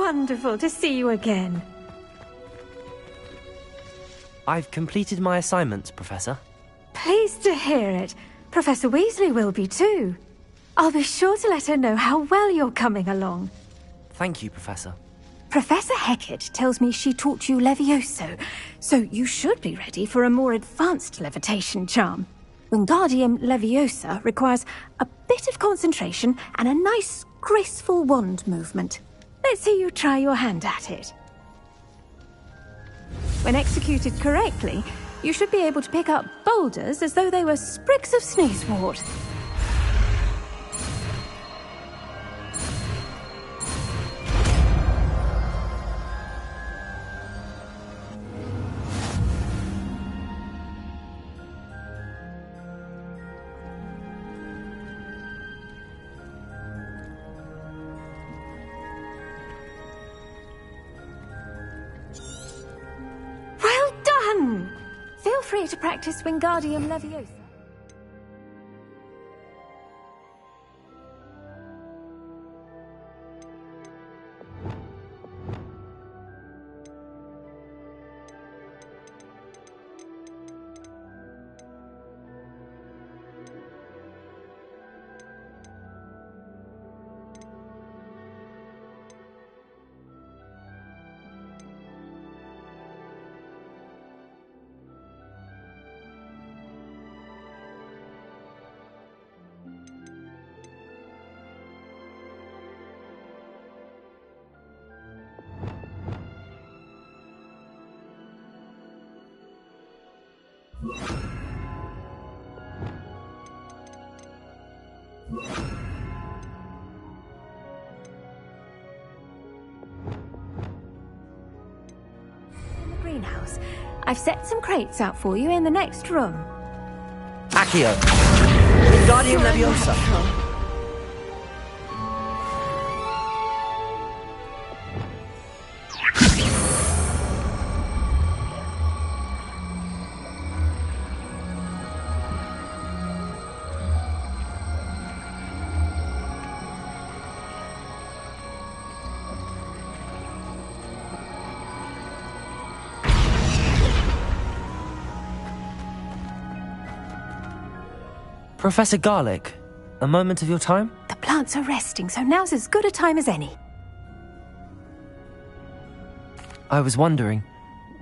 wonderful to see you again. I've completed my assignments, Professor. Pleased to hear it. Professor Weasley will be too. I'll be sure to let her know how well you're coming along. Thank you, Professor. Professor Hecat tells me she taught you Levioso, so you should be ready for a more advanced levitation charm. Wingardium Leviosa requires a bit of concentration and a nice, graceful wand movement. Let's see you try your hand at it. When executed correctly, you should be able to pick up boulders as though they were sprigs of sneezewort. Feel free to practice Wingardium Leviosa. In the greenhouse. I've set some crates out for you in the next room. Accio! Wingardium Leviosa! Professor Garlick, a moment of your time? The plants are resting, so now's as good a time as any. I was wondering,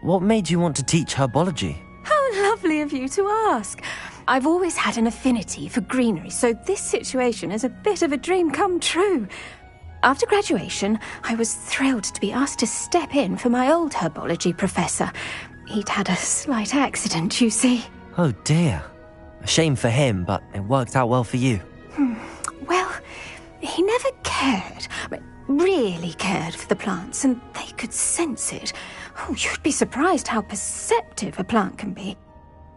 what made you want to teach herbology? How lovely of you to ask. I've always had an affinity for greenery, so this situation is a bit of a dream come true. After graduation, I was thrilled to be asked to step in for my old herbology professor. He'd had a slight accident, you see. Oh dear. A shame for him, but it worked out well for you. Well, he never cared, really cared for the plants, and they could sense it. Oh, you'd be surprised how perceptive a plant can be.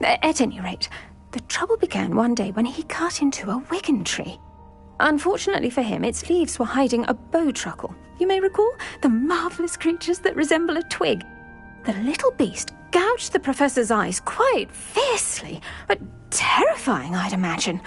At any rate, the trouble began one day when he cut into a Wigan tree. Unfortunately for him, its leaves were hiding a bowtruckle. You may recall the marvellous creatures that resemble a twig. The little beast gouged the professor's eyes quite fiercely, but terrifying, I'd imagine.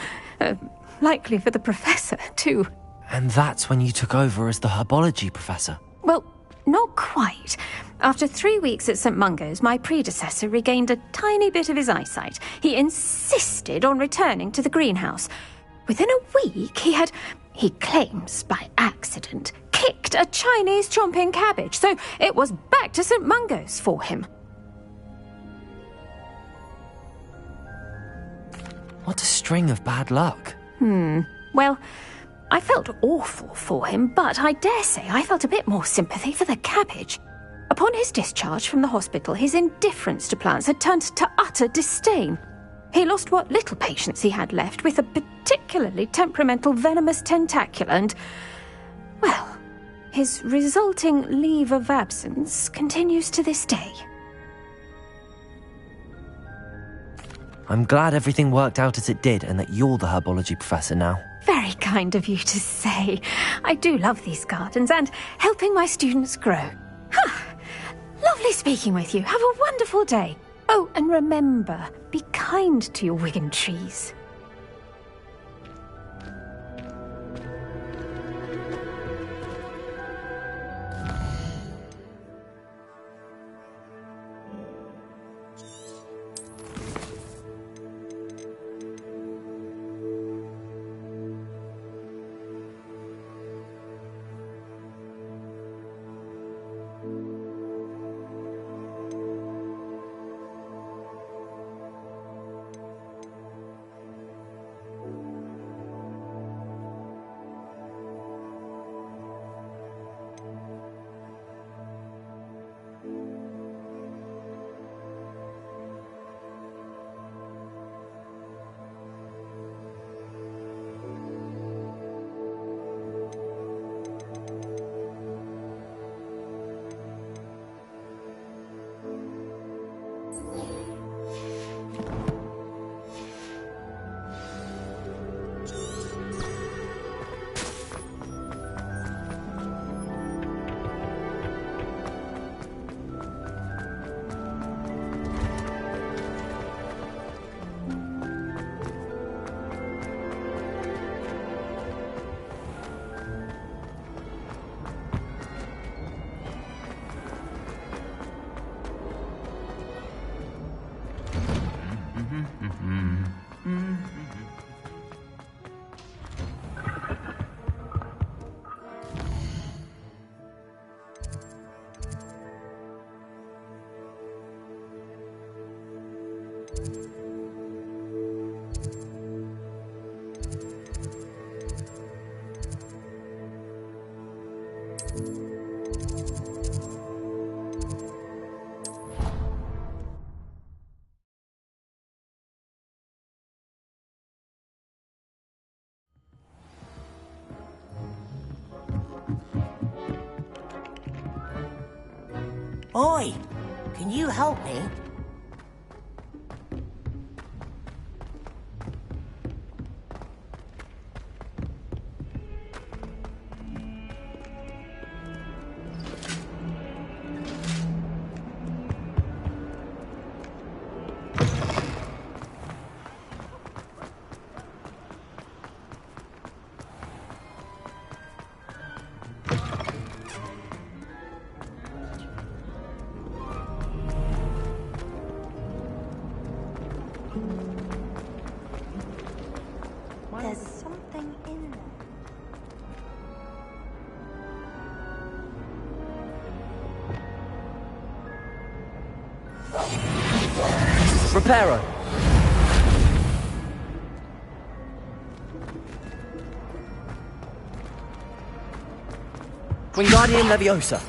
Likely for the professor, too. And that's when you took over as the herbology professor? Well, not quite. After 3 weeks at St. Mungo's, my predecessor regained a tiny bit of his eyesight. He insisted on returning to the greenhouse. Within a week, he claims by accident, kicked a Chinese chomping cabbage, so it was back to St. Mungo's for him. What a string of bad luck. Well, I felt awful for him, but I dare say I felt a bit more sympathy for the cabbage. Upon his discharge from the hospital, his indifference to plants had turned to utter disdain. He lost what little patience he had left with a particularly temperamental venomous tentacula and, well, his resulting leave of absence continues to this day. I'm glad everything worked out as it did and that you're the herbology professor now. Very kind of you to say. I do love these gardens and helping my students grow. Lovely speaking with you. Have a wonderful day. Oh, and remember, be kind to your Wigan trees. Oi! Can you help me? There's something in there. Reparo! Wingardium Leviosa!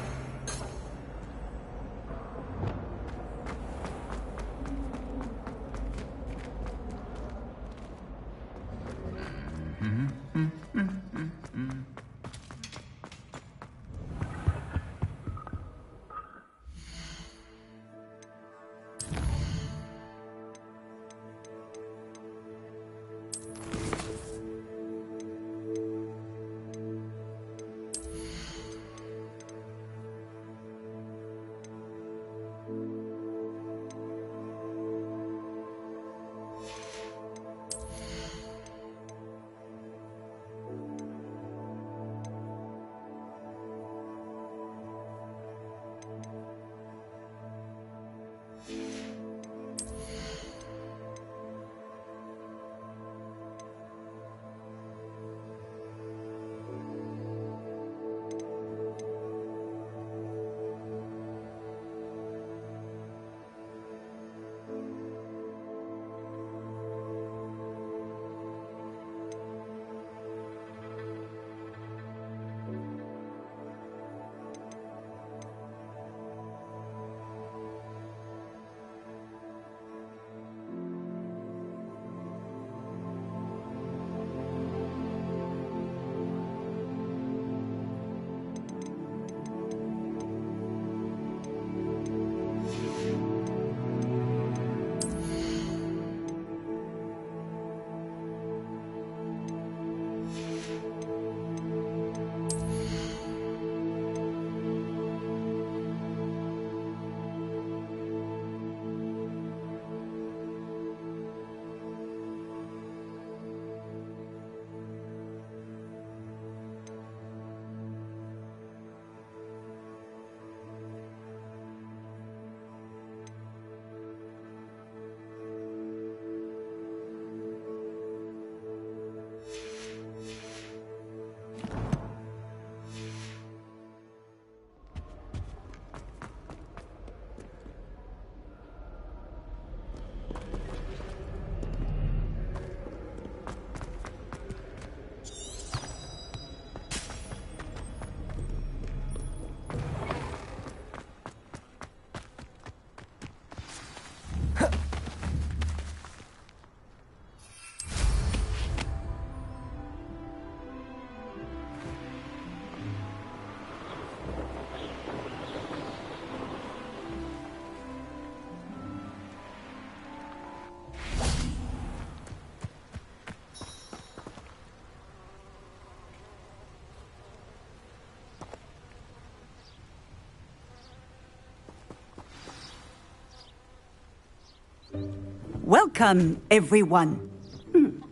Welcome, everyone.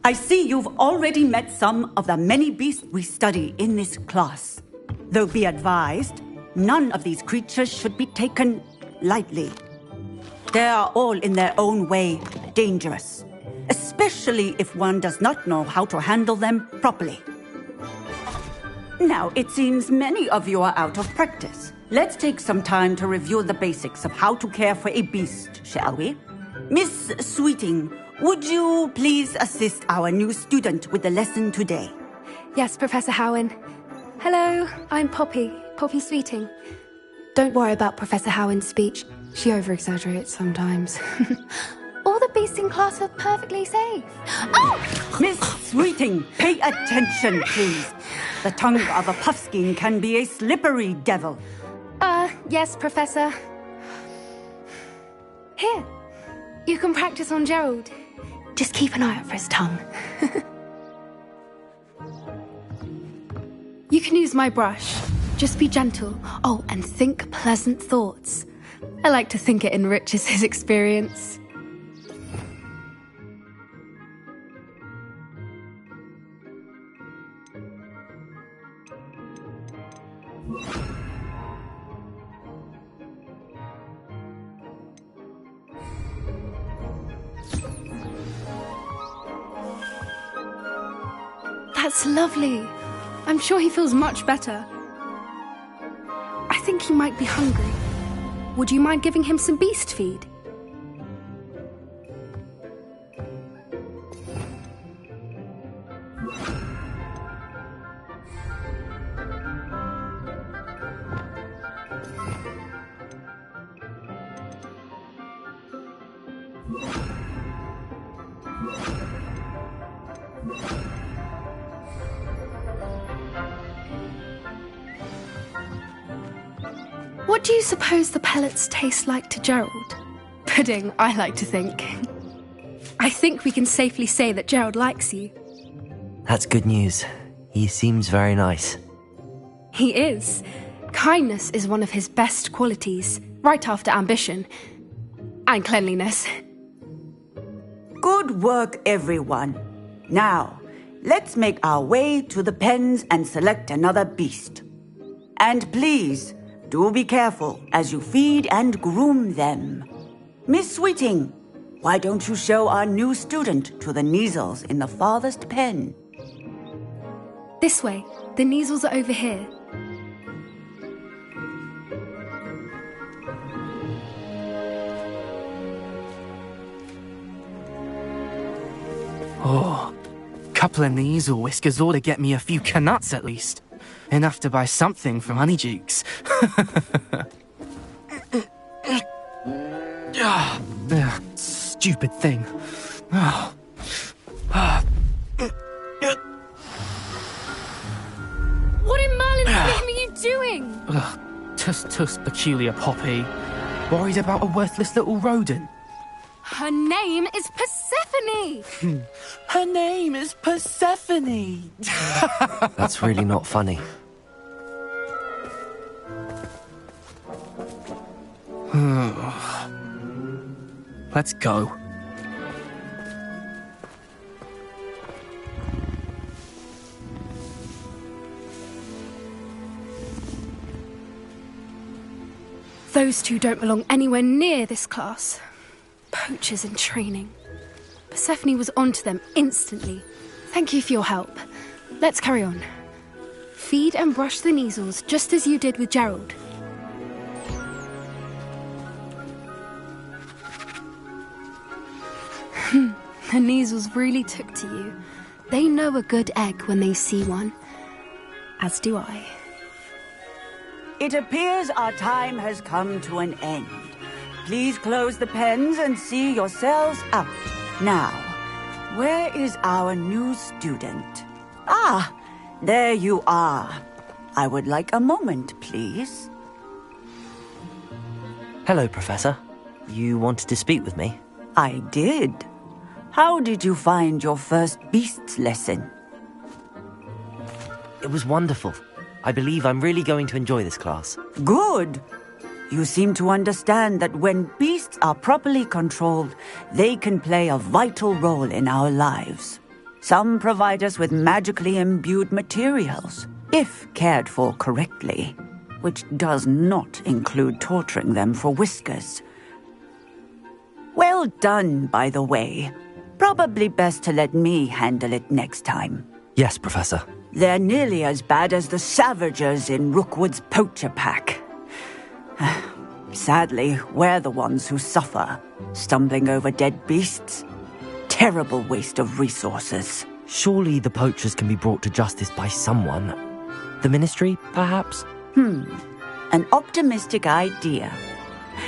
I see you've already met some of the many beasts we study in this class. Though be advised, none of these creatures should be taken lightly. They are all in their own way dangerous, especially if one does not know how to handle them properly. Now, it seems many of you are out of practice. Let's take some time to review the basics of how to care for a beast, shall we? Miss Sweeting, would you please assist our new student with the lesson today? Yes, Professor Howen. Hello, I'm Poppy Sweeting. Don't worry about Professor Howen's speech. She over-exaggerates sometimes. All the beasts in class are perfectly safe. Oh! Miss Sweeting, pay attention, please. The tongue of a puffskein can be a slippery devil. Yes, Professor. Here, you can practice on Gerald. Just keep an eye out for his tongue. You can use my brush. Just be gentle. Oh, and think pleasant thoughts. I like to think it enriches his experience. That's lovely. I'm sure he feels much better. I think he might be hungry. Would you mind giving him some beast feed? What do you suppose the pellets taste like to Gerald? Pudding, I like to think. I think we can safely say that Gerald likes you. That's good news. He seems very nice. He is. Kindness is one of his best qualities, right after ambition. And cleanliness. Good work, everyone. Now, let's make our way to the pens and select another beast. And please, do be careful as you feed and groom them. Miss Sweeting, why don't you show our new student to the Kneazles in the farthest pen? This way. The Kneazles are over here. Oh, couple of Kneazle whiskers ought to get me a few canuts at least. Enough to buy something from Honeydukes. Stupid thing. What in Merlin's name are you doing? Tuss, peculiar Poppy. Worried about a worthless little rodent. Her name is Persephone! Her name is Persephone! That's really not funny. Let's go. Those two don't belong anywhere near this class. Poachers in training. Persephone was onto them instantly. Thank you for your help. Let's carry on. Feed and brush the Kneazles just as you did with Gerald. The Kneazles really took to you. They know a good egg when they see one. As do I. It appears our time has come to an end. Please close the pens and see yourselves out. Now, where is our new student? Ah, there you are. I would like a moment, please. Hello, Professor. You wanted to speak with me? I did. How did you find your first beasts lesson? It was wonderful. I believe I'm really going to enjoy this class. Good. You seem to understand that when beasts are properly controlled, they can play a vital role in our lives. Some provide us with magically imbued materials, if cared for correctly, which does not include torturing them for whiskers. Well done, by the way. Probably best to let me handle it next time. Yes, Professor. They're nearly as bad as the Savagers in Rookwood's poacher pack. Sadly, we're the ones who suffer, stumbling over dead beasts. Terrible waste of resources. Surely the poachers can be brought to justice by someone. The Ministry, perhaps? An optimistic idea.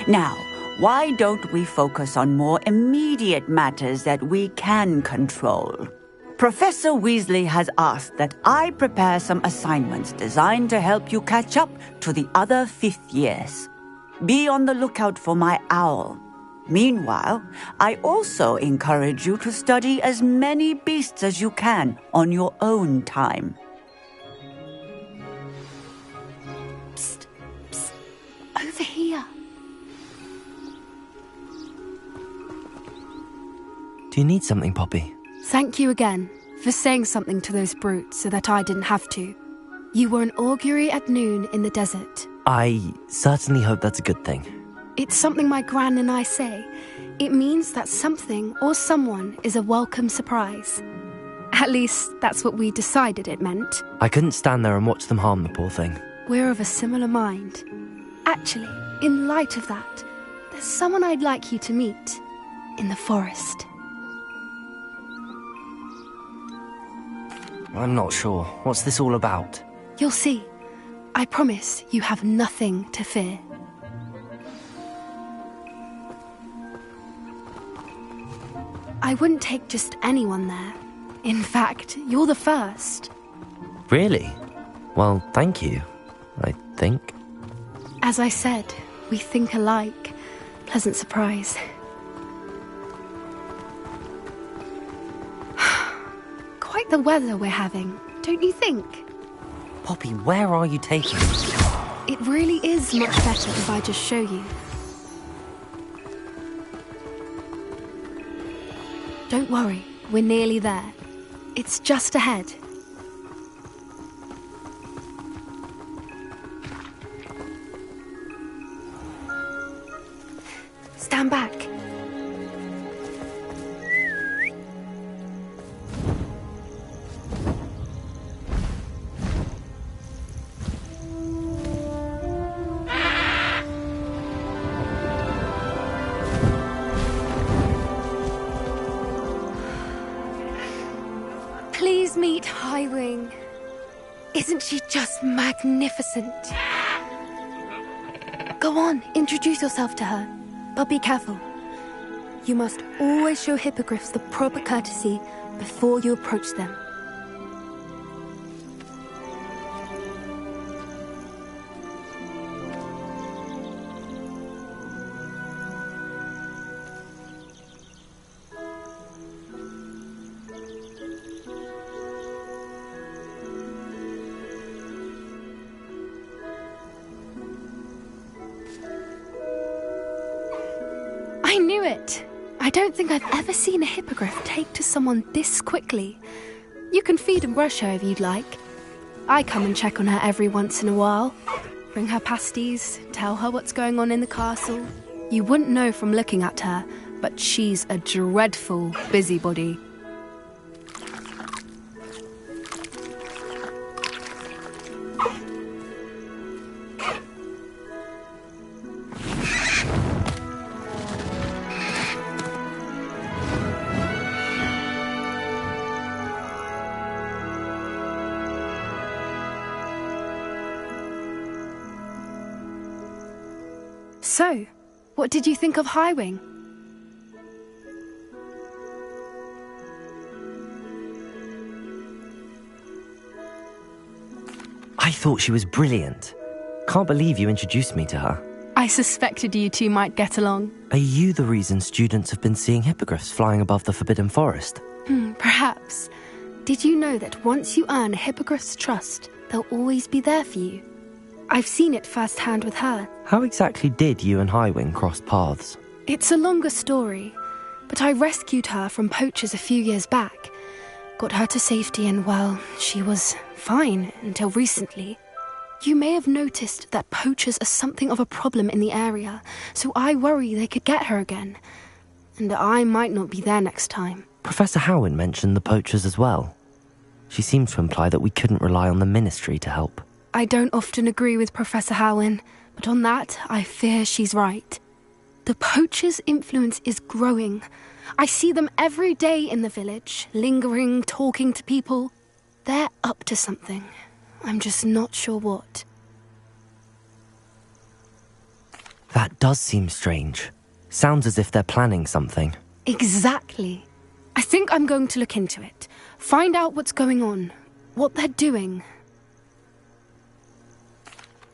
Now, why don't we focus on more immediate matters that we can control? Professor Weasley has asked that I prepare some assignments designed to help you catch up to the other 5th years. Be on the lookout for my owl. Meanwhile, I also encourage you to study as many beasts as you can on your own time. Psst, psst, over here. Do you need something, Poppy? Thank you again for saying something to those brutes so that I didn't have to. You were an augury at noon in the desert. I certainly hope that's a good thing. It's something my gran and I say. It means that something or someone is a welcome surprise. At least, that's what we decided it meant. I couldn't stand there and watch them harm the poor thing. We're of a similar mind. Actually, in light of that, there's someone I'd like you to meet in the forest. I'm not sure. What's this all about? You'll see. I promise you have nothing to fear. I wouldn't take just anyone there. In fact, you're the first. Really? Well, thank you, I think. As I said, we think alike. Pleasant surprise. Quite the weather we're having, don't you think? Poppy, where are you taking me? It really is much better if I just show you. Don't worry, we're nearly there. It's just ahead. Stand back. Please meet Highwing. Isn't she just magnificent? Go on, introduce yourself to her. But be careful. You must always show hippogriffs the proper courtesy before you approach them. I knew it! I don't think I've ever seen a hippogriff take to someone this quickly. You can feed and brush her if you'd like. I come and check on her every once in a while. Bring her pasties, tell her what's going on in the castle. You wouldn't know from looking at her, but she's a dreadful busybody. So, what did you think of Highwing? I thought she was brilliant. Can't believe you introduced me to her. I suspected you two might get along. Are you the reason students have been seeing hippogriffs flying above the Forbidden Forest? Perhaps. Did you know that once you earn a hippogriff's trust, they'll always be there for you? I've seen it firsthand with her. How exactly did you and Highwing cross paths? It's a longer story, but I rescued her from poachers a few years back. Got her to safety and, well, she was fine until recently. You may have noticed that poachers are something of a problem in the area, so I worry they could get her again. And I might not be there next time. Professor Howin mentioned the poachers as well. She seemed to imply that we couldn't rely on the Ministry to help. I don't often agree with Professor Howin, but on that, I fear she's right. The poachers' influence is growing. I see them every day in the village, lingering, talking to people. They're up to something. I'm just not sure what. That does seem strange. Sounds as if they're planning something. Exactly. I think I'm going to look into it. Find out what's going on. What they're doing.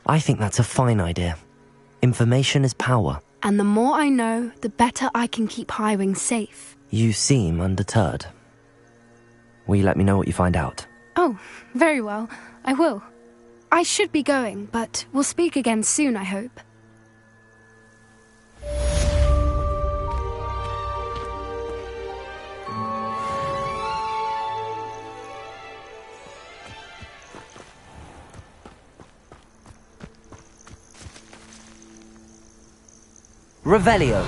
I think that's a fine idea. Information is power. And the more I know, the better I can keep Highwing safe. You seem undeterred. Will you let me know what you find out? Oh, very well. I will. I should be going, but we'll speak again soon, I hope. Revelio.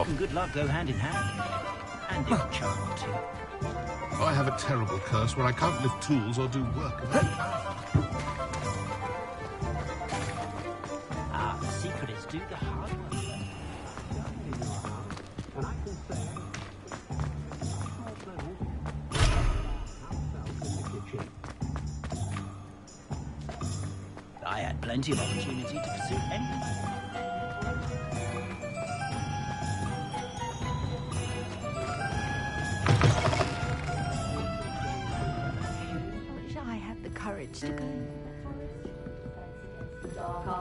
Work and good luck go hand in hand. And your charm, too. I have a terrible curse where I can't lift tools or do work. The secret is do the hard work. And I can say... I had plenty of opportunity to pursue anything. I wish I had the courage to go. I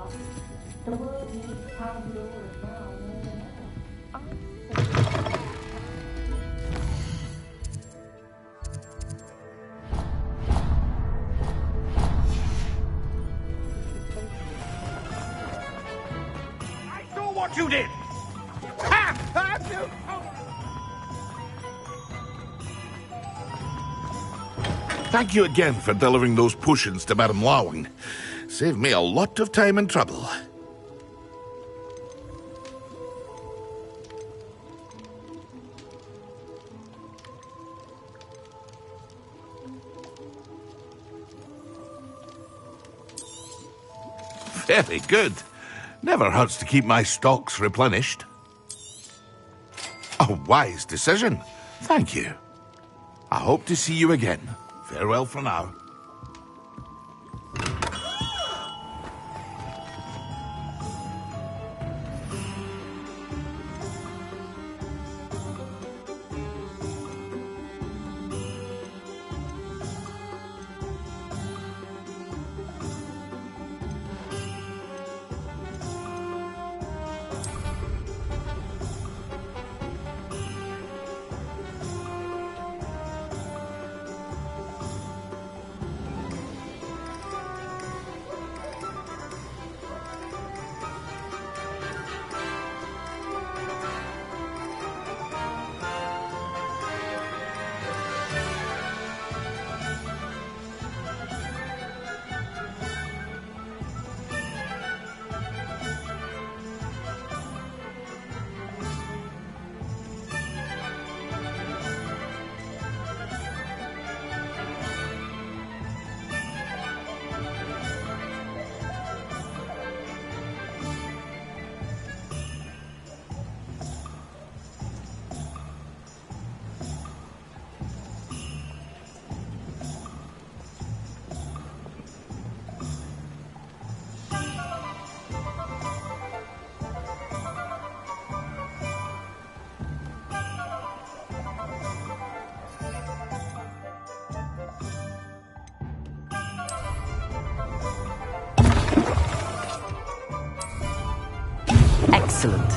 saw what you did! Thank you again for delivering those potions to Madame Lawing. Saved me a lot of time and trouble. Very good. Never hurts to keep my stocks replenished. A wise decision. Thank you. I hope to see you again. Farewell for now. Excellent.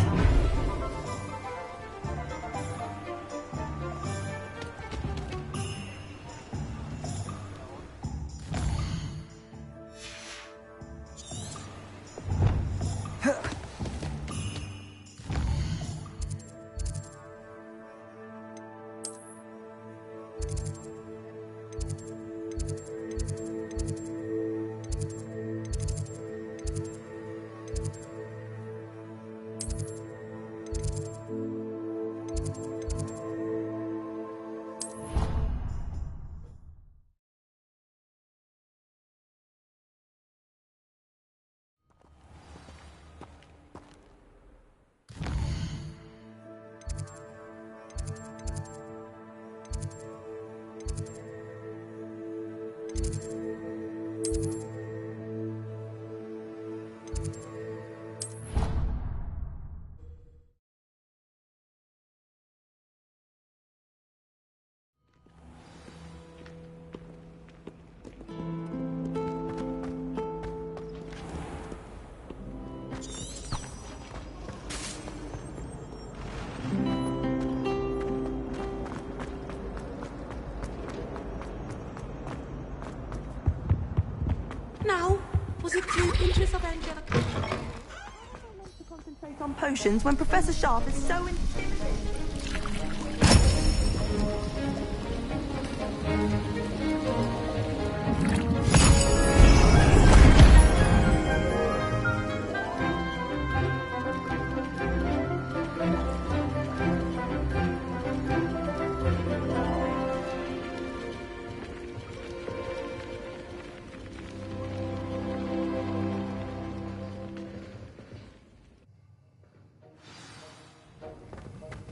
Now, was it two inches of Angelica? To concentrate on potions when Professor Sharp is so intimidating.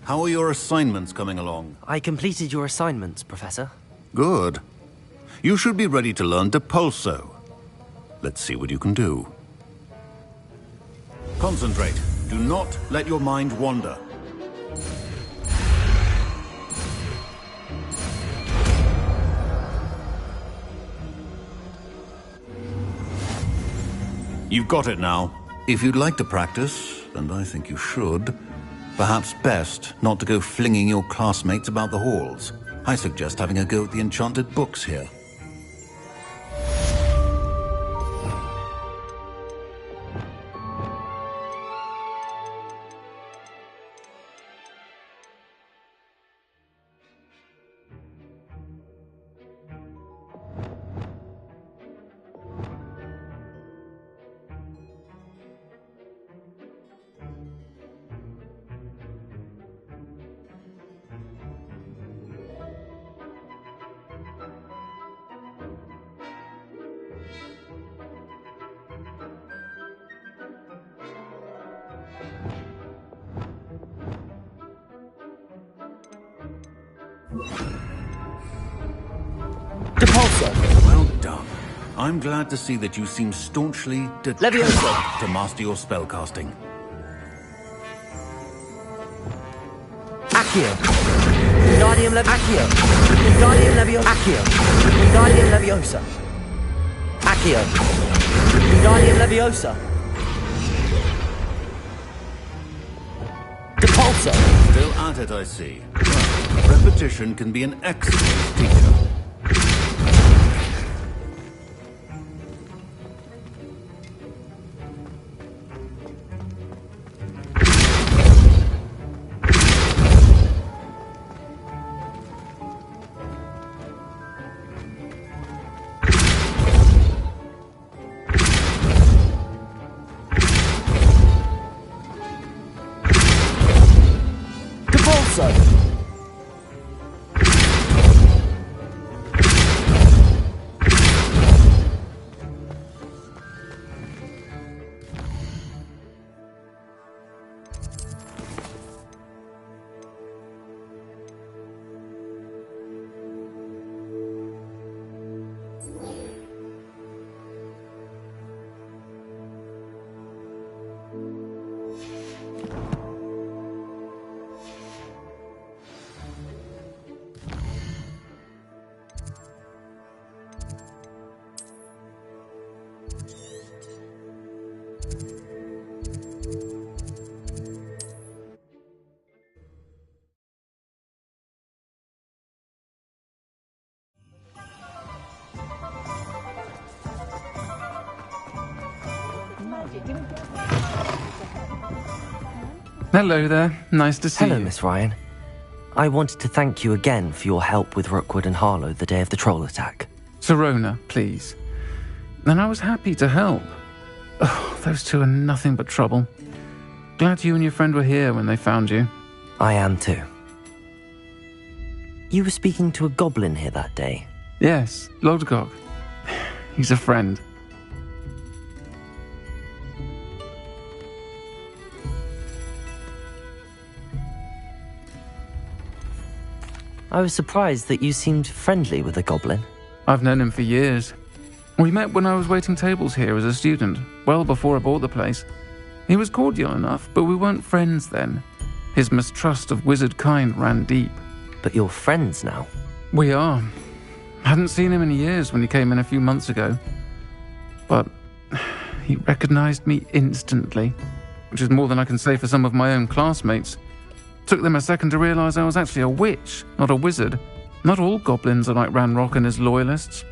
How are your assignments coming along? I completed your assignments, Professor. Good. You should be ready to learn Depulso. Let's see what you can do. Concentrate. Do not let your mind wander. You've got it now. If you'd like to practice, and I think you should, perhaps best not to go flinging your classmates about the halls. I suggest having a go at the enchanted books here. Depulso! Well done. I'm glad to see that you seem staunchly determined to master your spellcasting. Accio! Wingardium Accio! Wingardium Leviosa! Accio! Wingardium Leviosa! Accio! Wingardium Leviosa! Depulso! Still at it, I see. Well, repetition can be an excellent teacher. Hello there. Nice to see you. Hello, Miss Ryan. I wanted to thank you again for your help with Rookwood and Harlow the day of the troll attack. Sirona, please. And I was happy to help. Oh, those two are nothing but trouble. Glad you and your friend were here when they found you. I am too. You were speaking to a goblin here that day. Yes, Lodgok. He's a friend. I was surprised that you seemed friendly with the goblin. I've known him for years. We met when I was waiting tables here as a student, well before I bought the place. He was cordial enough, but we weren't friends then. His mistrust of wizard kind ran deep. But you're friends now? We are. Hadn't seen him in years when he came in a few months ago. But he recognized me instantly, which is more than I can say for some of my own classmates. Took them a second to realize I was actually a witch, not a wizard. Not all goblins are like Ranrock and his loyalists.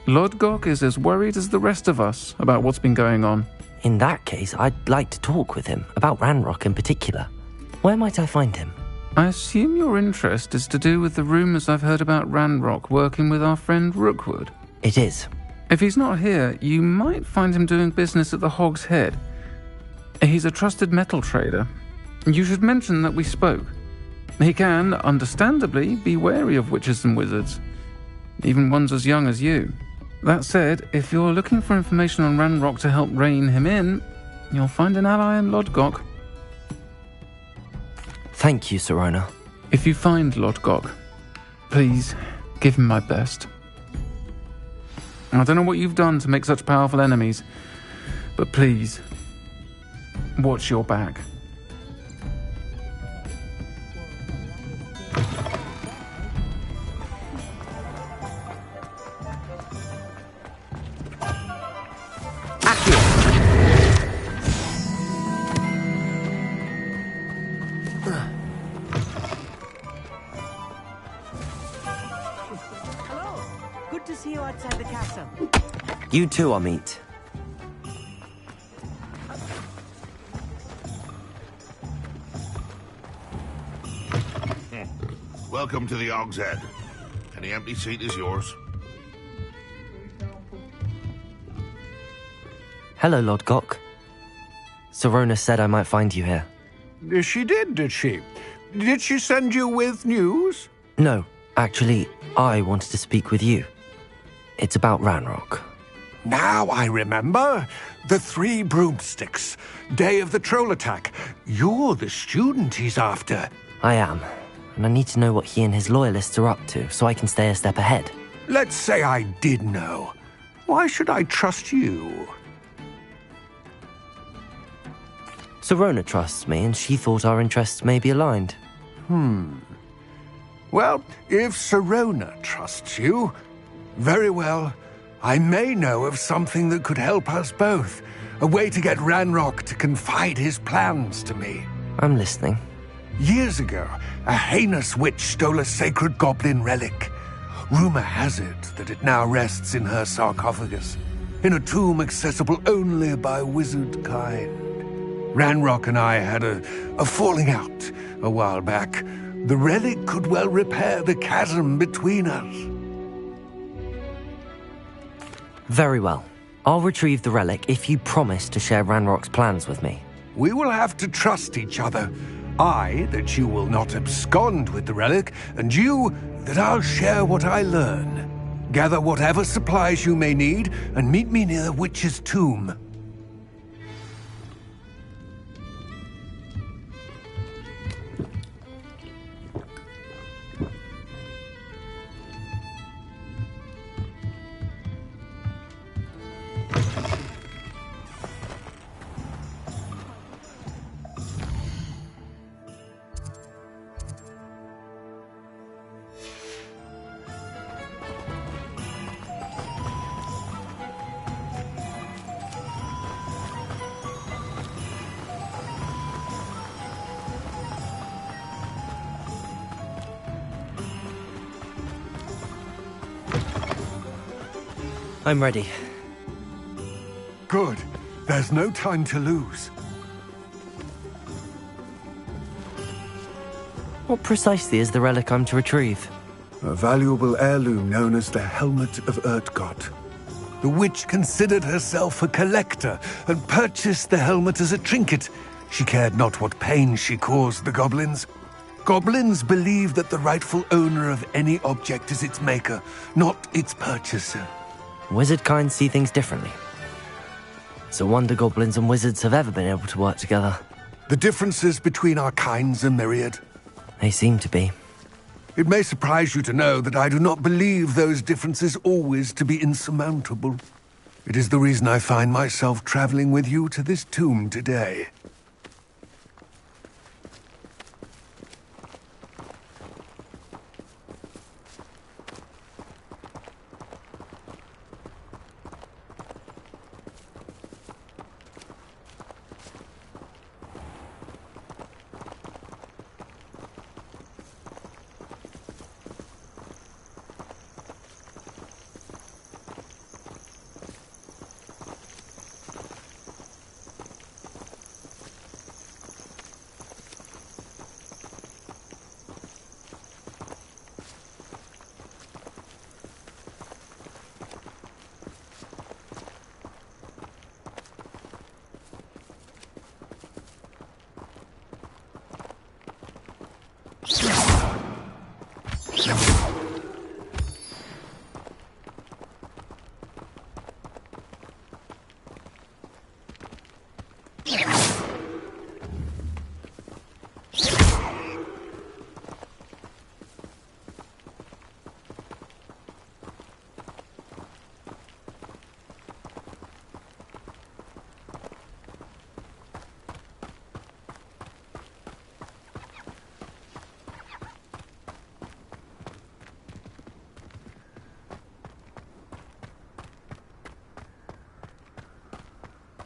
Lodgok is as worried as the rest of us about what's been going on. In that case, I'd like to talk with him, about Ranrock in particular. Where might I find him? I assume your interest is to do with the rumors I've heard about Ranrock working with our friend Rookwood. It is. If he's not here, you might find him doing business at the Hog's Head. He's a trusted metal trader. You should mention that we spoke. He can, understandably, be wary of witches and wizards, even ones as young as you. That said, if you're looking for information on Ranrock to help rein him in, you'll find an ally in Lodgok. Thank you, Sirona. If you find Lodgok, please give him my best. I don't know what you've done to make such powerful enemies, but please, watch your back. outside the castle. You too are meet. Welcome to the Og's Head. Any empty seat is yours. Hello, Lord Gok. Serona said I might find you here. She did she? Did she send you with news? No, actually, I wanted to speak with you. It's about Ranrock. Now I remember. The 3 broomsticks. Day of the troll attack. You're the student he's after. I am, and I need to know what he and his loyalists are up to so I can stay a step ahead. Let's say I did know. Why should I trust you? Serona trusts me, and she thought our interests may be aligned. Well, if Serona trusts you, very well. I may know of something that could help us both. A way to get Ranrock to confide his plans to me. I'm listening. Years ago, a heinous witch stole a sacred goblin relic. Rumor has it that it now rests in her sarcophagus, in a tomb accessible only by wizard kind. Ranrock and I had a falling out a while back. The relic could well repair the chasm between us. Very well. I'll retrieve the relic if you promise to share Ranrock's plans with me. We will have to trust each other. I, that you will not abscond with the relic, and you, that I'll share what I learn. Gather whatever supplies you may need, and meet me near the witch's tomb. I'm ready. Good. There's no time to lose. What precisely is the relic I'm to retrieve? A valuable heirloom known as the Helmet of Urtgott. The witch considered herself a collector and purchased the helmet as a trinket. She cared not what pain she caused the goblins. Goblins believe that the rightful owner of any object is its maker, not its purchaser. Wizard kind see things differently. It's a wonder goblins and wizards have ever been able to work together. The differences between our kinds are myriad. They seem to be. It may surprise you to know that I do not believe those differences always to be insurmountable. It is the reason I find myself traveling with you to this tomb today.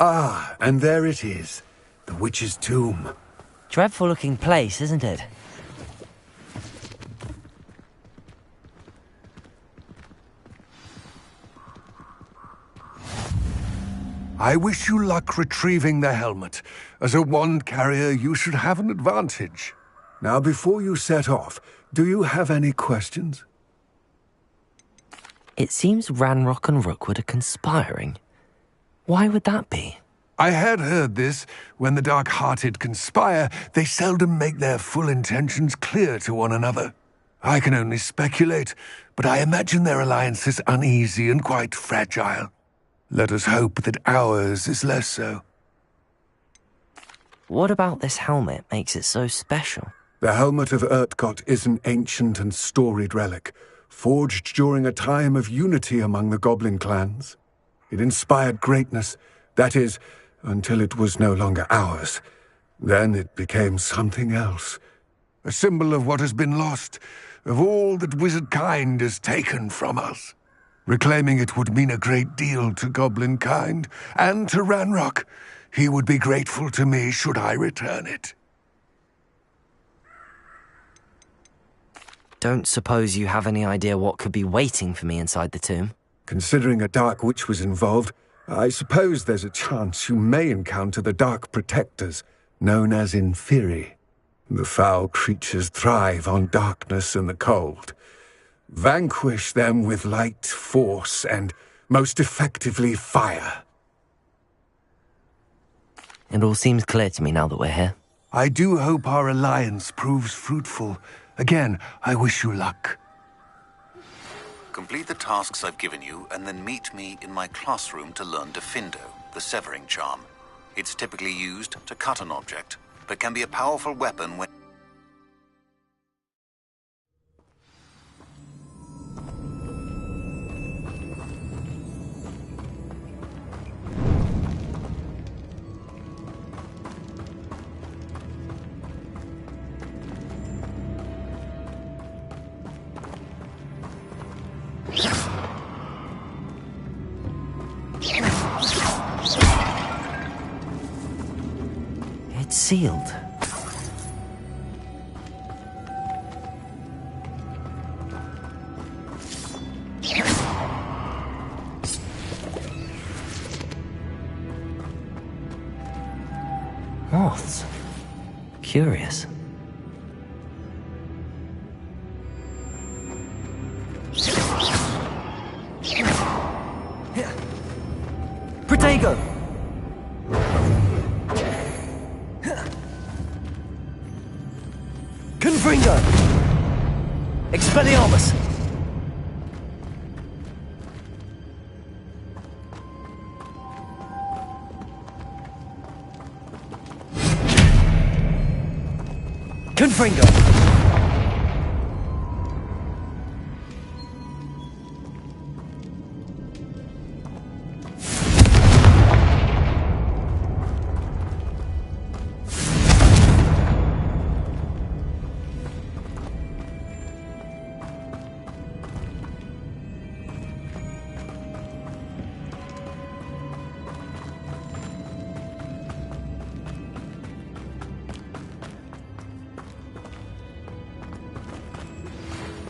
Ah, and there it is. The witch's tomb. Dreadful looking place, isn't it? I wish you luck retrieving the helmet. As a wand carrier, you should have an advantage. Now, before you set off, do you have any questions? It seems Ranrock and Rookwood are conspiring. Why would that be? I had heard this. When the dark-hearted conspire, they seldom make their full intentions clear to one another. I can only speculate, but I imagine their alliance is uneasy and quite fragile. Let us hope that ours is less so. What about this helmet makes it so special? The helmet of Urtkot is an ancient and storied relic, forged during a time of unity among the goblin clans. It inspired greatness, that is, until it was no longer ours. Then it became something else. A symbol of what has been lost, of all that wizard kind has taken from us. Reclaiming it would mean a great deal to goblin kind, and to Ranrock. He would be grateful to me should I return it. Don't suppose you have any idea what could be waiting for me inside the tomb? Considering a Dark Witch was involved, I suppose there's a chance you may encounter the Dark Protectors, known as Inferi. The foul creatures thrive on darkness and the cold. Vanquish them with light, force, and, most effectively, fire. It all seems clear to me now that we're here. I do hope our alliance proves fruitful. Again, I wish you luck. Complete the tasks I've given you, and then meet me in my classroom to learn Defindo, the severing charm. It's typically used to cut an object, but can be a powerful weapon when... It's sealed. Moths. Curious. Protego! Confringo! Expelliarmus! Confringo!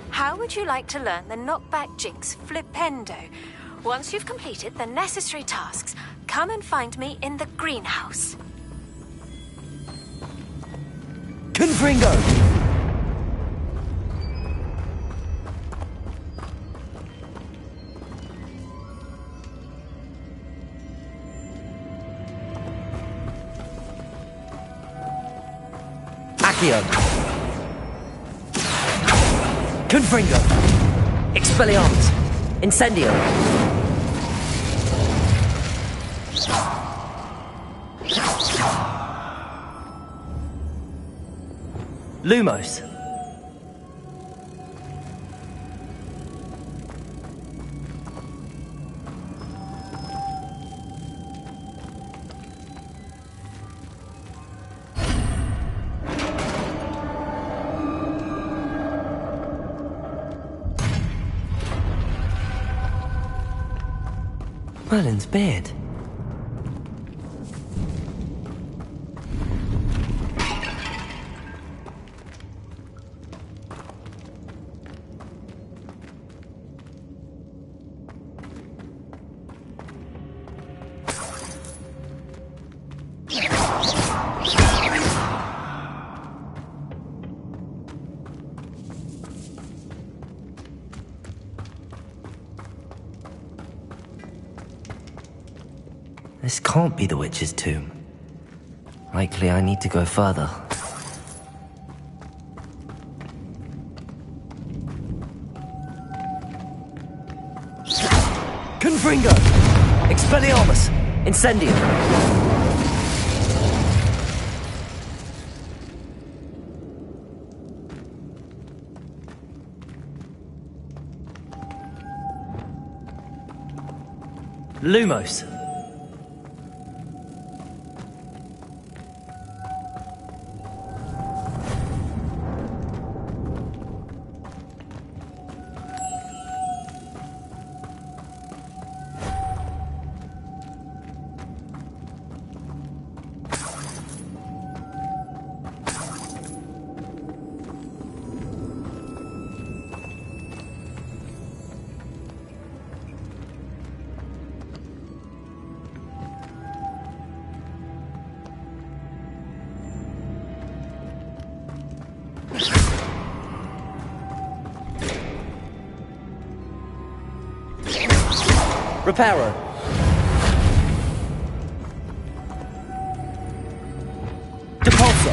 How would you like to learn the knockback jinx Flipendo? Once you've completed the necessary tasks, come and find me in the greenhouse. Confringo! Accio! Confringo! Expelliarmus! Incendio! Lumos! Merlin's beard. This can't be the witch's tomb. Likely I need to go further. Confringo! Expelliarmus! Incendium! Lumos! Reparo. Depulso.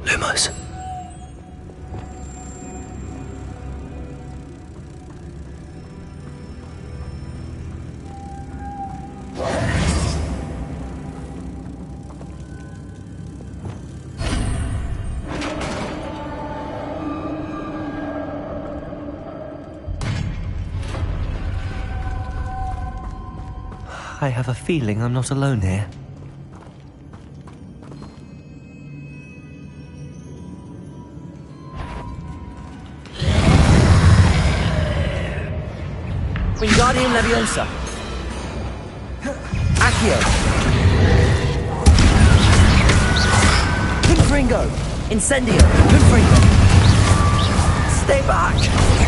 Lumos. I have a feeling I'm not alone here. Wingardium Leviosa. Accio. Confringo. Incendio. Confringo. Stay back.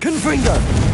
Confringo!